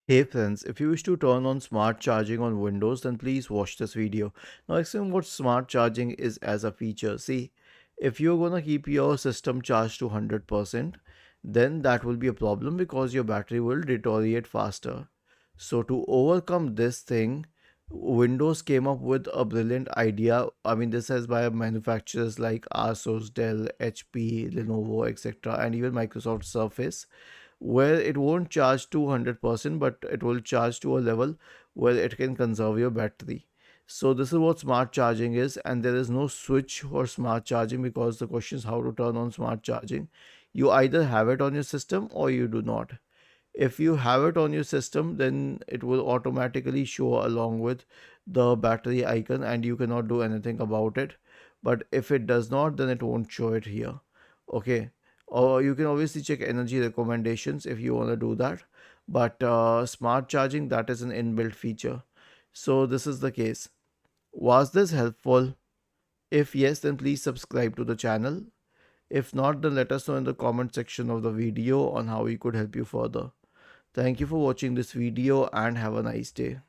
Hey friends, if you wish to turn on smart charging on Windows, then please watch this video. Now explain what smart charging is as a feature. See, if you're gonna keep your system charged to 100%, then that will be a problem because your battery will deteriorate faster. So to overcome this thing, Windows came up with a brilliant idea. I mean, this is by manufacturers like Asus, Dell, HP, Lenovo, etc., and even Microsoft Surface, where it won't charge 200% but it will charge to a level where it can conserve your battery. So this is what smart charging is, and there is no switch for smart charging because the question is how to turn on smart charging. You either have it on your system or you do not. If you have it on your system, then it will automatically show along with the battery icon and you cannot do anything about it. But if it does not, then it won't show it here. Okay. Or you can obviously check energy recommendations if you want to do that. But smart charging, that is an inbuilt feature. So this is the case. Was this helpful? If yes, then please subscribe to the channel. If not, then let us know in the comment section of the video on how we could help you further. Thank you for watching this video and have a nice day.